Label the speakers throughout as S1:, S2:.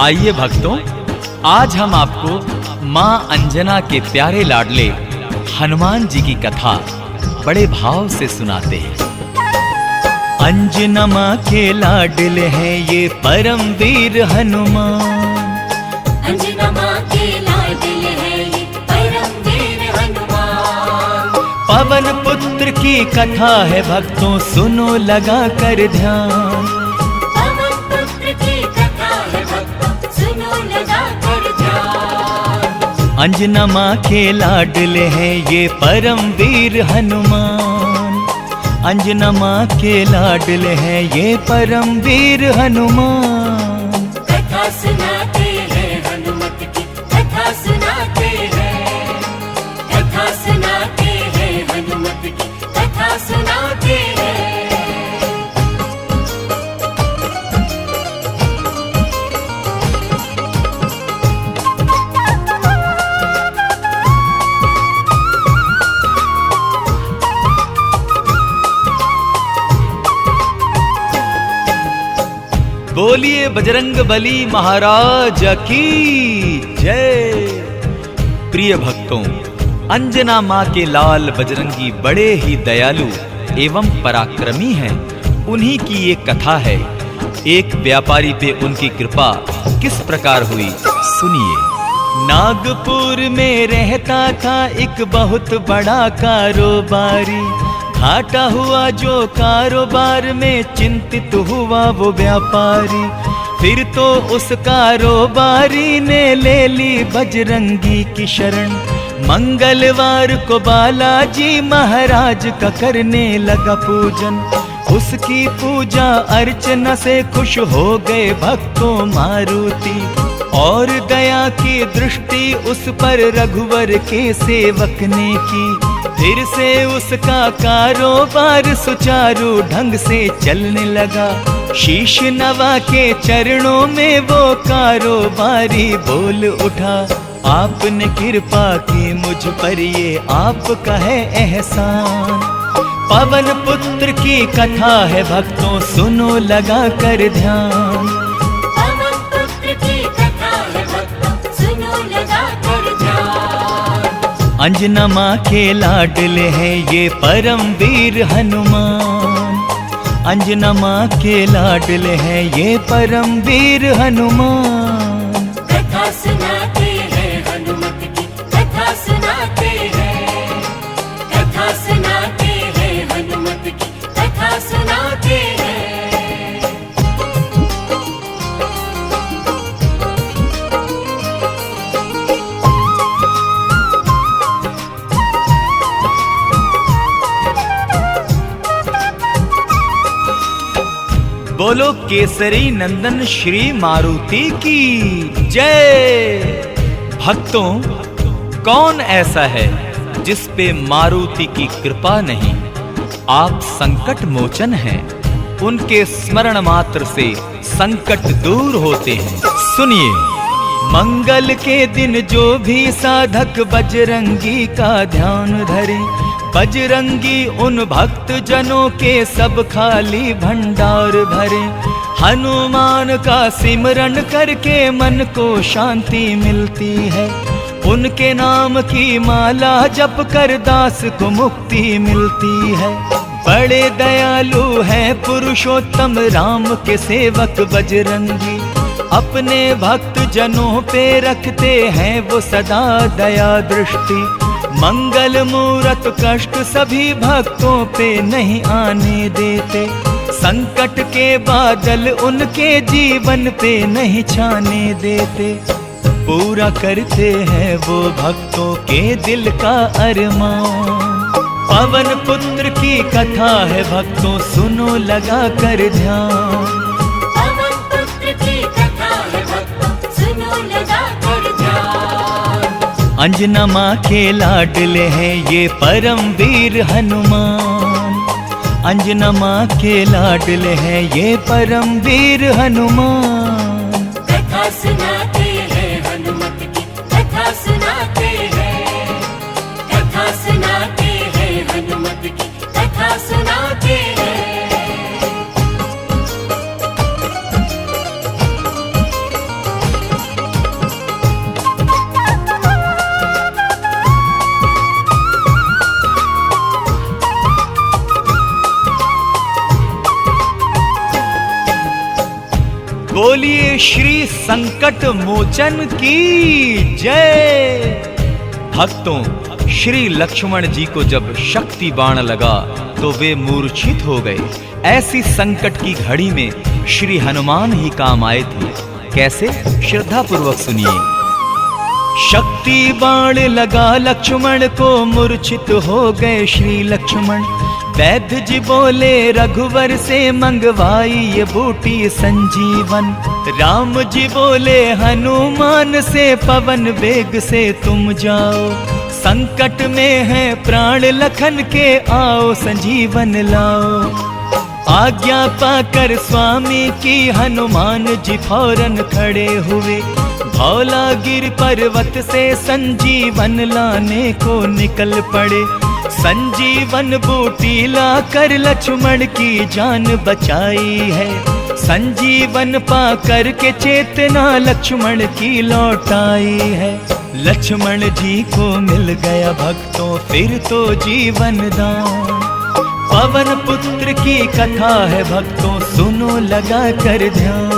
S1: आइए भक्तों, आज हम आपको मां अंजना के प्यारे लाडले हनुमान जी की कथा बड़े भाव से सुनाते हैं। अंजना मां के लाडले हैं ये परम वीर हनुमान।
S2: अंजना मां के लाडले हैं ये परम वीर हनुमान।
S1: पवन पुत्र की कथा है भक्तों, सुनो लगा कर ध्यान।
S2: पवन पुत्र की कथा है भक्तों, सुनो लगा कर ध्यान।
S1: अंजना मां के लाडले हैं ये परम वीर हनुमान। अंजना मां के लाडले हैं ये परम वीर हनुमान।
S2: कथा सुनाते हैं हनुमत की, कथा सुनाते हैं, कथा सुनाते हैं हनुमत की, कथा सुनाते हैं।
S1: बोलिए बजरंग बली महाराज की जय। प्रिय भक्तों, अंजना मां के लाल बजरंगी बड़े ही दयालु एवं पराक्रमी हैं। उन्हीं की ये कथा है। एक व्यापारी पे उनकी कृपा किस प्रकार हुई, सुनिए। नागपुर में रहता था एक बहुत बड़ा कारोबारी। घाटा हुआ जो कारोबार में, चिंतित हुआ वो व्यापारी। फिर तो उस कारोबारी ने ले ली बजरंगी की शरण। मंगलवार को बालाजी महाराज का करने लगा पूजन। उसकी पूजा अर्चना से खुश हो गए भक्तों मारुति। और दया की दृष्टि उस पर रघुवर के सेवक ने की। फिर से उसका कारोबार सुचारू ढंग से चलने लगा। शीश नवा के चरणों में वो कारोबारी बोल उठा, आपने कृपा की मुझ पर ये आपका है एहसान। पवन पुत्र की कथा है भक्तों, सुनो लगा कर ध्यान।
S2: पवन पुत्र की कथा है भक्तों, सुनो लगा कर ध्यान।
S1: अंजना मां के लाडले हैं ये परम वीर हनुमान। अंजना मां के लाडले हैं ये परम वीर हनुमान।
S2: कथा सुनाते हैं हनुमत की, कथा सुनाते हैं, कथा सुनाते हैं हनुमत की, कथा सुनाते हैं।
S1: बोलो केसरी नंदन श्री मारुति की जय। भक्तों, कौन ऐसा है जिस पे मारुति की कृपा नहीं। आप संकट मोचन हैं। उनके स्मरण मात्र से संकट दूर होते हैं। सुनिए, मंगल के दिन जो भी साधक बजरंगी का ध्यान धरे, बजरंगी उन भक्त जनों के सब खाली भंडार भरे। हनुमान का सिमरन करके मन को शांति मिलती है। उनके नाम की माला जप कर दास को मुक्ति मिलती है। बड़े दयालु हैं पुरुषोत्तम राम के सेवक बजरंगी। अपने भक्त जनों पे रखते हैं वो सदा दया दृष्टि। मंगल मूरत कष्ट सभी भक्तों पे नहीं आने देते। संकट के बादल उनके जीवन पे नहीं छाने देते। पूरा करते हैं वो भक्तों के दिल का अरमान। पवन पुत्र की कथा है भक्तों, सुनो लगा कर ध्यान।
S2: पवन पुत्र की कथा है भक्तों, सुनो लगा कर ध्यान।
S1: अंजना मां के लाडले हैं ये परम वीर हनुमान। अंजना मां के लाडले हैं ये परम वीर हनुमान।
S2: कथा सुनाते हैं हनुमत की, कथा सुनाते हैं, कथा सुनाते हैं हनुमत की, कथा सुनाते हैं।
S1: बोलिए श्री संकट मोचन की जय। भक्तों, श्री लक्ष्मण जी को जब शक्ति बाण लगा तो वे मूर्छित हो गए। ऐसी संकट की घड़ी में श्री हनुमान ही काम आए थे। कैसे? श्रद्धा पूर्वक सुनिए। शक्ति बाण लगा लक्ष्मण को, मूर्छित हो गए श्री लक्ष्मण। वैद्य जी बोले रघुवर से मंगवाई ये बूटी संजीवन। राम जी बोले हनुमान से पवन वेग से तुम जाओ। संकट में है प्राण लखन के, आओ संजीवन लाओ। आज्ञा पाकर स्वामी की हनुमान जी फौरन खड़े हुए। धौलागिर पर्वत से संजीवन लाने को निकल पड़े। संजीवन बूटी लाकर लक्ष्मण की जान बचाई है। संजीवन पाकर के चेतना लक्ष्मण की लौटाई है। लक्ष्मण जी को मिल गया भक्तों फिर तो जीवन दान। पवन पुत्र की कथा है भक्तों, सुनो लगा कर ध्यान।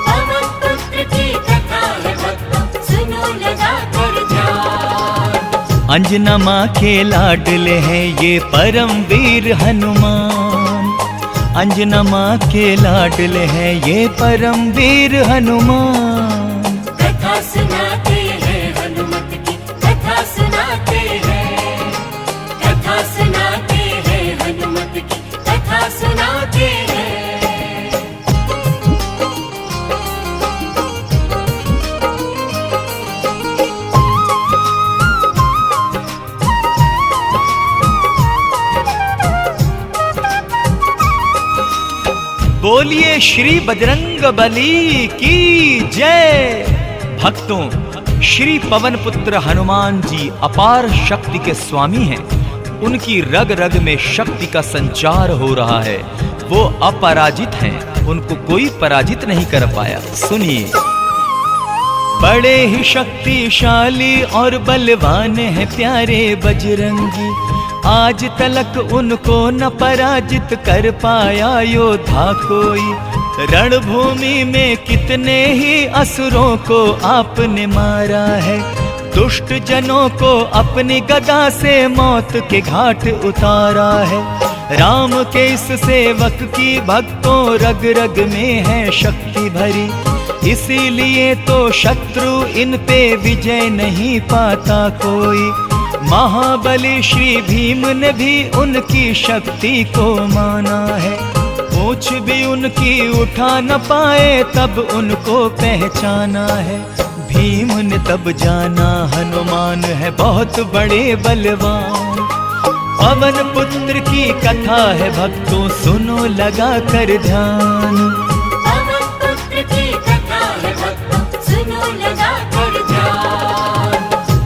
S2: पवन पुत्र की कथा है भक्तों, सुनो लगा कर ध्यान।
S1: अंजना माँ के लाडले हैं ये परम वीर हनुमान। अंजना माँ के लाडले हैं ये परम वीर हनुमान।
S2: कथा सुनाते हैं हनुमत की, कथा सुनाते हैं। कथा सुनाते हैं हनुमत की, कथा सुनाते हैं।
S1: बोलिए श्री बजरंग बली की जय। भक्तों, श्री पवन पुत्र हनुमान जी अपार शक्ति के स्वामी हैं। उनकी रग रग में शक्ति का संचार हो रहा है। वो अपराजित हैं, उनको कोई पराजित नहीं कर पाया। सुनिए। बड़े ही शक्तिशाली और बलवान हैं प्यारे बजरंगी। आज तलक उनको न पराजित कर पाया योद्धा कोई। रणभूमि में कितने ही असुरों को आपने मारा है। दुष्ट जनों को अपनी गदा से मौत के घाट उतारा है। राम के इस सेवक की भक्तों रग रग में है शक्ति भरी। इसीलिए तो शत्रु इन पे विजय नहीं पाता कोई। महाबली श्री भीम ने भी उनकी शक्ति को माना है। पूछ भी उनकी उठा न पाए तब उनको पहचाना है। भीम ने तब जाना हनुमान है बहुत बड़े बलवान। पवन पुत्र की कथा है भक्तों, सुनो लगा कर ध्यान।
S2: पवन पुत्र की कथा है भक्तों, सुनो लगा कर ध्यान।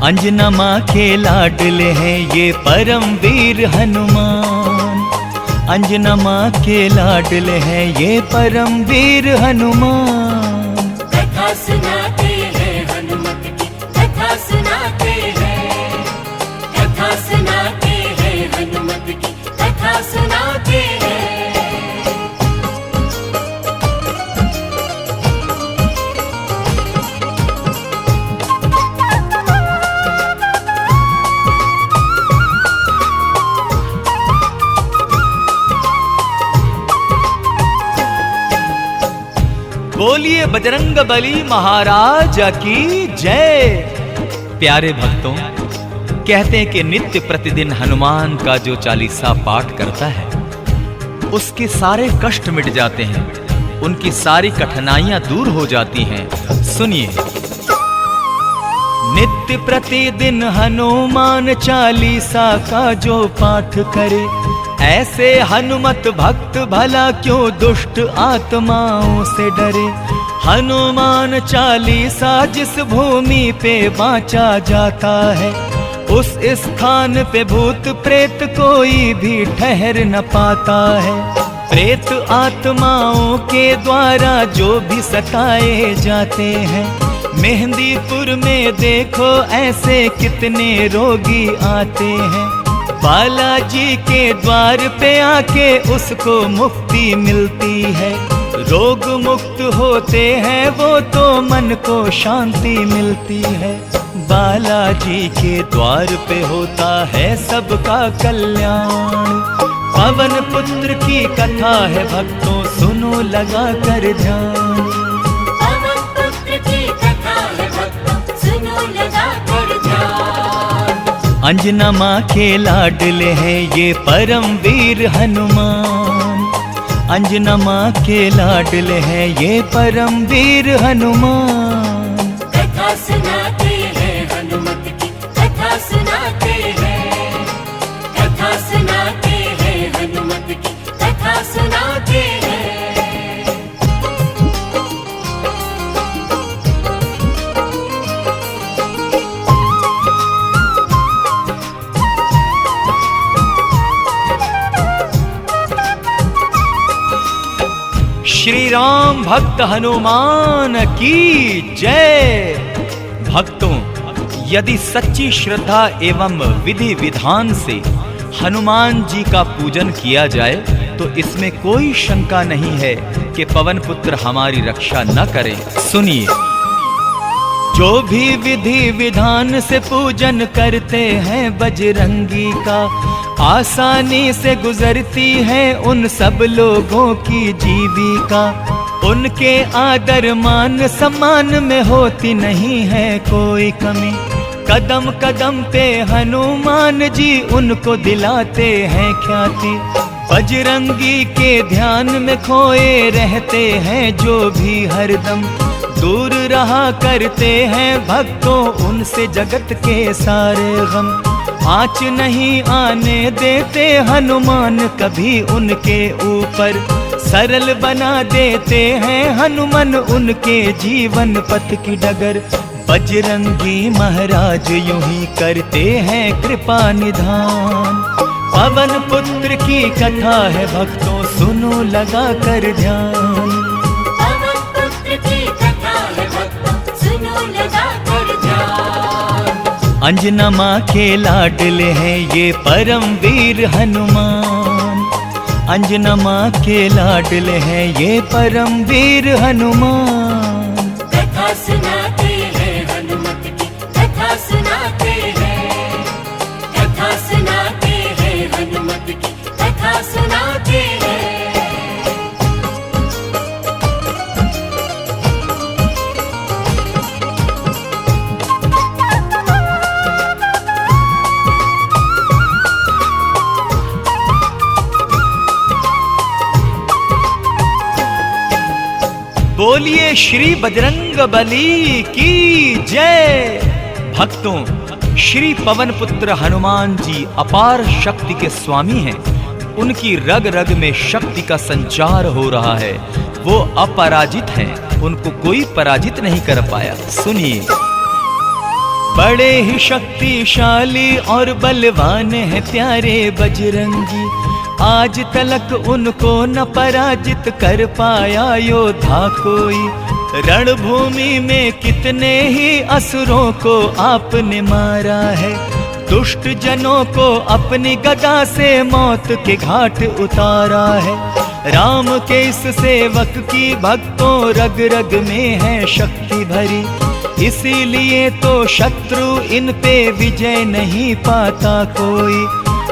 S1: अंजना माँ के लाडले हैं ये परम वीर हनुमान। अंजना माँ के लाडले हैं ये परम वीर हनुमान।
S2: कथा सुनाते हैं हनुमत की, कथा सुनाते हैं। कथा सुनाते हैं हनुमत की, कथा सुनाते हैं।
S1: बोलिए बजरंग बली महाराज की जय। प्यारे भक्तों, कहते हैं कि नित्य प्रतिदिन हनुमान का जो चालीसा पाठ करता है उसके सारे कष्ट मिट जाते हैं, उनकी सारी कठिनाइयां दूर हो जाती हैं। सुनिए। नित्य प्रतिदिन हनुमान चालीसा का जो पाठ करे, ऐसे हनुमत भक्त भला क्यों दुष्ट आत्माओं से डरे। हनुमान चालीसा जिस भूमि पे बाँचा जाता है, उस स्थान पे भूत प्रेत कोई भी ठहर न पाता है। प्रेत आत्माओं के द्वारा जो भी सताए जाते हैं, मेहंदीपुर में देखो ऐसे कितने रोगी आते हैं। बालाजी के द्वार पे आके उसको मुक्ति मिलती है। रोग मुक्त होते हैं वो तो मन को शांति मिलती है। बालाजी के द्वार पे होता है सबका कल्याण। पवन पुत्र की कथा है भक्तों सुनो लगा कर ध्यान।
S2: पवन पुत्र की कथा है भक्तों सुनो लगा कर ध्यान।
S1: अंजना माँ के लाडले हैं ये परम वीर हनुमान। अंजना माँ के लाडले हैं ये परम वीर हनुमान।
S2: कथा सुनाते हैं हनुमत की कथा सुनाते हैं। कथा सुनाते हैं हनुमत की कथा सुनाते हैं।
S1: श्री राम भक्त हनुमान की जय। भक्तों, यदि सच्ची श्रद्धा एवं विधि विधान से हनुमान जी का पूजन किया जाए तो इसमें कोई शंका नहीं है कि पवन पुत्र हमारी रक्षा न करें। सुनिए, जो भी विधि विधान से पूजन करते हैं बजरंगी का, आसानी से गुजरती है उन सब लोगों की जीविका। उनके आदर मान सम्मान में होती नहीं है कोई कमी। कदम कदम पे हनुमान जी उनको दिलाते हैं ख्याति। बजरंगी के ध्यान में खोए रहते हैं जो भी हरदम। दूर रहा करते हैं भक्तों उनसे जगत के सारे गम। आँच नहीं आने देते हनुमान कभी उनके ऊपर। सरल बना देते हैं हनुमान उनके जीवन पथ की डगर। बजरंगी महाराज यूं ही करते हैं कृपा निधान। पवन पुत्र की कथा है भक्तों सुनो लगा कर ध्यान।
S2: पवन पुत्र की कथा है भक्तों सुनो लगा कर ध्यान।
S1: अंजना माँ के लाडले हैं ये परम वीर हनुमान। अंजना माँ के लाडले हैं ये परम वीर हनुमान।
S2: कथा सुनाते हैं हनुमत की कथा सुनाते हैं। कथा सुनाते हैं हनुमत की कथा सुनाते हैं।
S1: बोलिए श्री बजरंग बली की जय। भक्तों, श्री पवन पुत्र हनुमान जी अपार शक्ति के स्वामी हैं। उनकी रग रग में शक्ति का संचार हो रहा है। वो अपराजित हैं, उनको कोई पराजित नहीं कर पाया। सुनिए, बड़े ही शक्तिशाली और बलवान हैं प्यारे बजरंगी। आज तलक उनको न पराजित कर पाया योद्धा कोई। रणभूमि में कितने ही असुरों को आपने मारा है। दुष्ट जनों को अपनी गदा से मौत के घाट उतारा है। राम के इस सेवक की भक्तों रग रग में है शक्ति भरी। इसीलिए तो शत्रु इन पे विजय नहीं पाता कोई।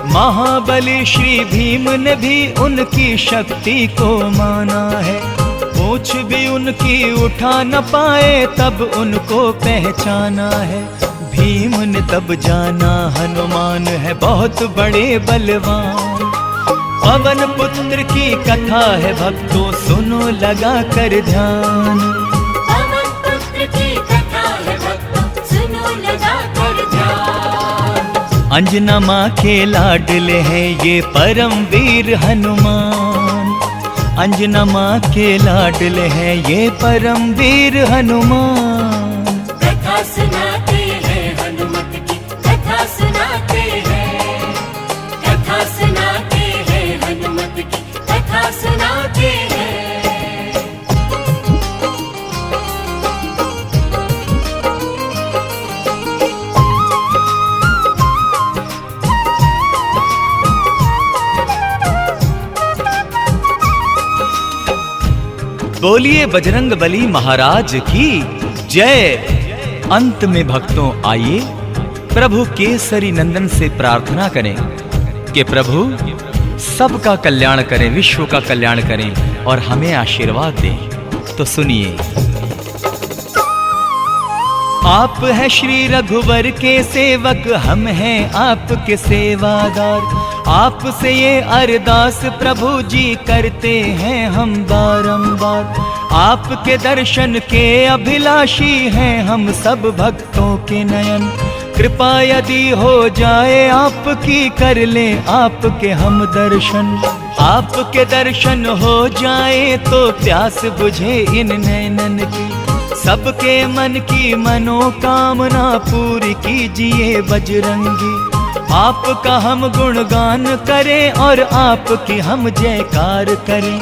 S1: महाबली श्री भीम ने भी उनकी शक्ति को माना है। पूछ भी उनकी उठा न पाए तब उनको पहचाना है। भीम ने तब जाना हनुमान है बहुत बड़े बलवान। पवन पुत्र की कथा है भक्तों सुनो लगा कर ध्यान।
S2: पवन पुत्र की कथा है भक्तों सुनो लगा कर ध्यान।
S1: अंजना माँ के लाडले हैं ये परम वीर हनुमान। अंजना माँ के लाडले हैं ये परम वीर हनुमान।
S2: कथा सुनाते हैं हनुमत की कथा सुनाते हैं। कथा सुनाते हैं हनुमत की कथा सुनाते हैं।
S1: बोलिए बजरंग बली महाराज की जय। अंत में भक्तों आइए प्रभु केसरी नंदन से प्रार्थना करें कि प्रभु सबका कल्याण करें, विश्व का कल्याण करें और हमें आशीर्वाद दें। तो सुनिए। आप है श्री रघुवर के सेवक, हम हैं आपके सेवादार। आपसे ये अरदास प्रभु जी करते हैं हम बारंबार। आपके दर्शन के अभिलाषी हैं हम सब भक्तों के नयन। कृपा यदि हो जाए आपकी, कर ले आपके हम दर्शन। आपके दर्शन हो जाए तो प्यास बुझे इन नैनन की। सबके मन की मनोकामना पूरी कीजिए बजरंगी। आपका हम गुणगान करें और आपकी हम जयकार करें।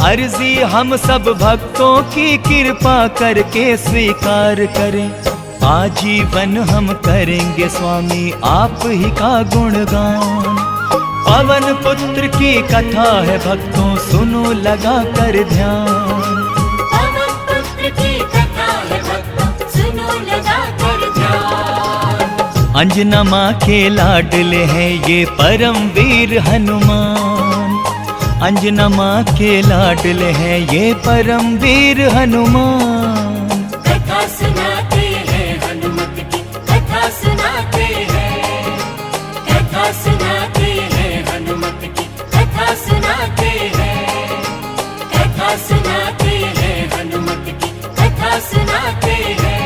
S1: अर्जी हम सब भक्तों की कृपा करके स्वीकार करें। आजीवन हम करेंगे स्वामी आप ही का गुणगान। पवन पुत्र की कथा है भक्तों सुनो लगा कर ध्यान।
S2: पवन पुत्र की कथा है भक्तों सुनो लगा कर ध्यान।
S1: अंजना माँ के लाडले हैं ये परम वीर हनुमान। अंजना माँ के लाडले हैं ये परम वीर हनुमान।
S2: कथा सुनाते हैं हनुमत की, कथा सुनाते हैं। कथा सुनाते हैं हनुमत की, कथा सुनाते हैं। कथा सुनाते हैं हनुमत की, कथा सुनाते हैं।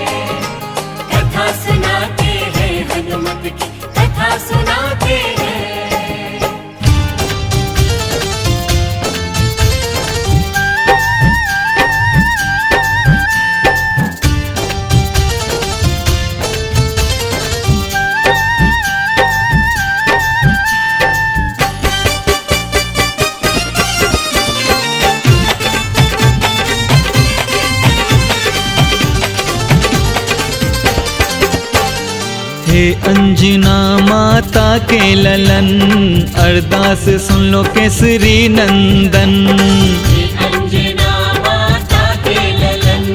S2: कथा सुनाते हैं हनुमत की, कथा सुनाते हैं।
S3: हे अंजना माता के ललन, अरदास सुन लो केसरी नंदन।
S2: हे अंजना माता के ललन,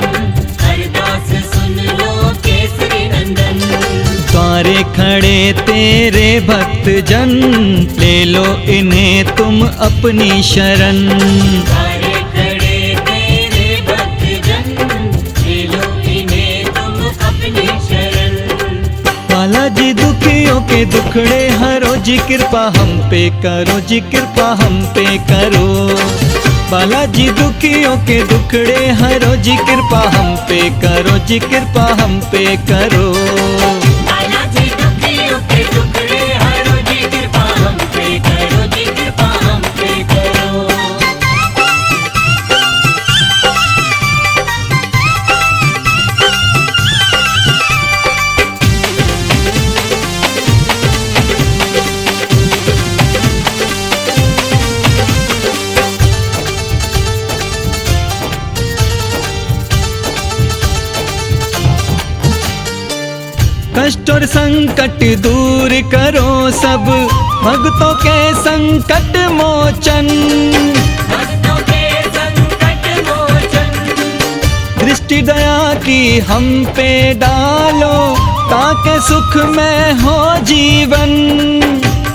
S2: अरदास सुन लो केसरी नंदन।
S3: द्वारे खड़े तेरे भक्त जन, ले लो इन्हें तुम अपनी शरण।
S2: द्वारे खड़े तेरे भक्त जन, ले लो इन्हें तुम अपनी शरण।
S3: बालाजी दुखियों के दुखड़े हरो जी, कृपा हम पे करो जी, कृपा हम पे करो। बालाजी दुखियों के दुखड़े हरो जी, कृपा हम पे करो जी, कृपा हम पे करो।
S2: बालाजी दुखियों के दुखड़े हरो जी, कृपा हम पे करो जी, कृपा हम पे करो।
S3: कष्ट और संकट दूर करो सब, भक्तों के संकट मोचन।
S2: भक्तों के संकट मोचन।
S3: दृष्टि दया की हम पे डालो, ताकि सुख में हो जीवन।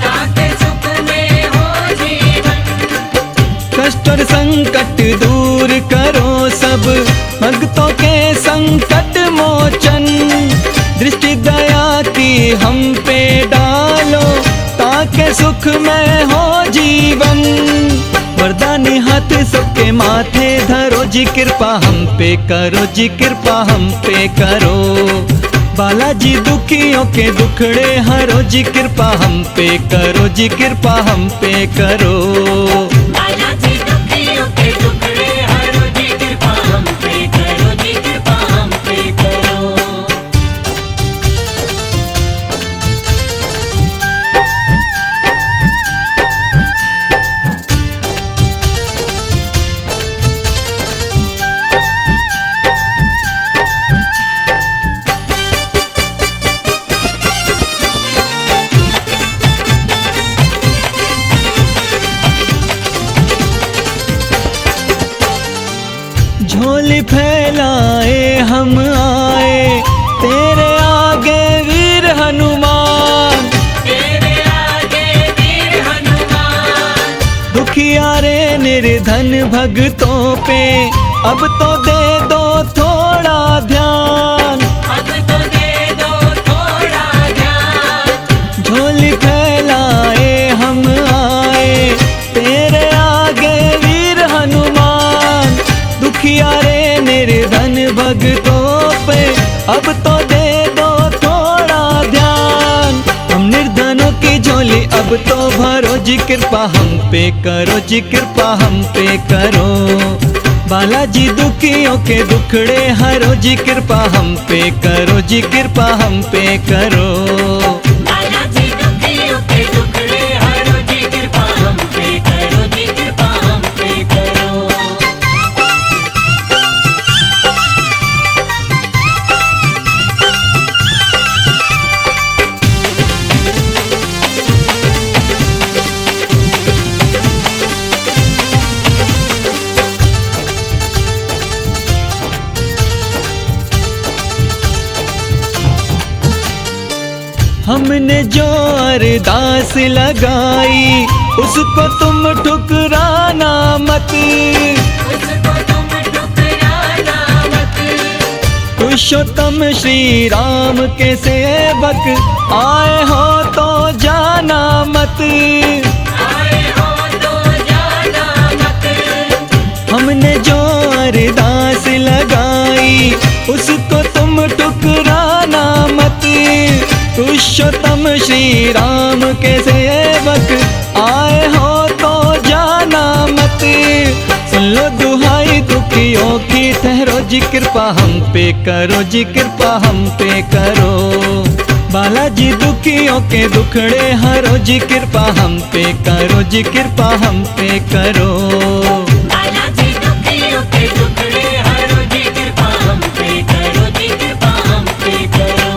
S2: ताकि सुख में हो जीवन।
S3: कष्ट और संकट दूर करो सब, भक्तों के संकट मोचन। दृष्टि दया की हम पे डालो, ताकि सुख में हो जीवन। वरदानी हाथ सबके माथे धरो जी, कृपा हम पे करो जी, कृपा हम पे करो। बालाजी दुखियों के दुखड़े हरो जी, कृपा हम पे करो जी, कृपा हम पे करो।
S2: बालाजी दुखियों के दुखड़े हरो जी, कृपा हम पे करो जी, कृपा हम पे करो।
S3: झोली फैलाए हम आए तेरे आगे वीर हनुमान।
S2: तेरे आगे वीर हनुमान।
S3: दुखियारे निर्धन भक्तों पे अब तो दे दो थोड़ा ध्यान।
S2: अब तो दे दो थोड़ा ध्यान।
S3: झोली फैलाए हम आए तेरे आगे वीर हनुमान। दुखियारे निर्धन भक्तों पे अब तो दे दो थोड़ा ध्यान। हम निर्धनों की झोली अब तो भरो जी, कृपा हम पे करो जी, कृपा हम पे करो। बालाजी दुखियों के दुखड़े हरो जी, कृपा हम पे करो जी, कृपा हम पे करो।
S2: बालाजी दुखियों के दुखड़े हरो जी, कृपा हम पे करो जी, कृपा हम पे करो।
S3: हमने जो अरदास लगाई उसको तुम ठुकराना मत।
S2: उसको तुम ठुकराना मत।
S3: पुरुषोत्तम श्री राम के सेवक आए हो तो जाना मत।
S2: आए हो तो जाना मत।
S3: हमने जो अरदास लगाई उसको तुम ठुकराना मत। पुरुषोत्तम श्री राम के सेवक आए हो तो जाना मत। सुन लो दुहाई दुखियों की, ठहरो जी, कृपा हम पे करो जी, कृपा हम पे करो। बालाजी दुखियों के दुखड़े हरो जी, कृपा हम पे करो जी, कृपा हम पे करो।
S2: बालाजी दुखियों के दुखड़े हरो जी, कृपा हम पे करो जी, कृपा हम पे करो।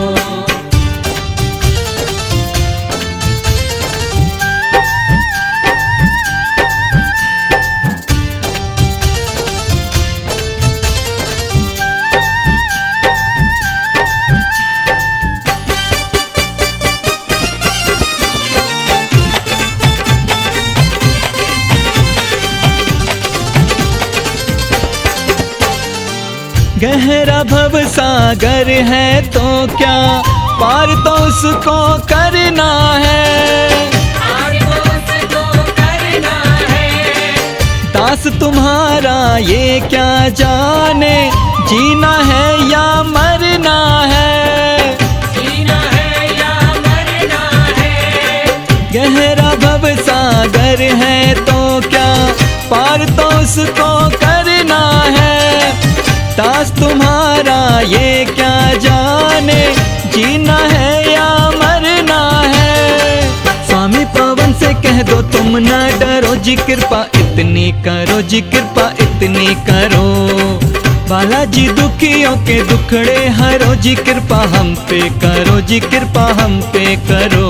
S3: गहरा भव सागर है तो क्या पार तो उसको करना है।
S2: पार तो उसको करना है।
S3: दास तुम्हारा ये क्या जाने, जीना है या मरना है।
S2: जीना है या मरना है।
S3: गहरा भव सागर है तो क्या पार तो उसको करना है। दास तुम्हारा ये क्या जाने, जीना है या मरना है। स्वामी पवन से कह दो तुम न डरो जी, कृपा इतनी करो जी, कृपा इतनी करो। बालाजी दुखियों के दुखड़े हरो जी, कृपा हम पे करो जी, कृपा हम पे करो।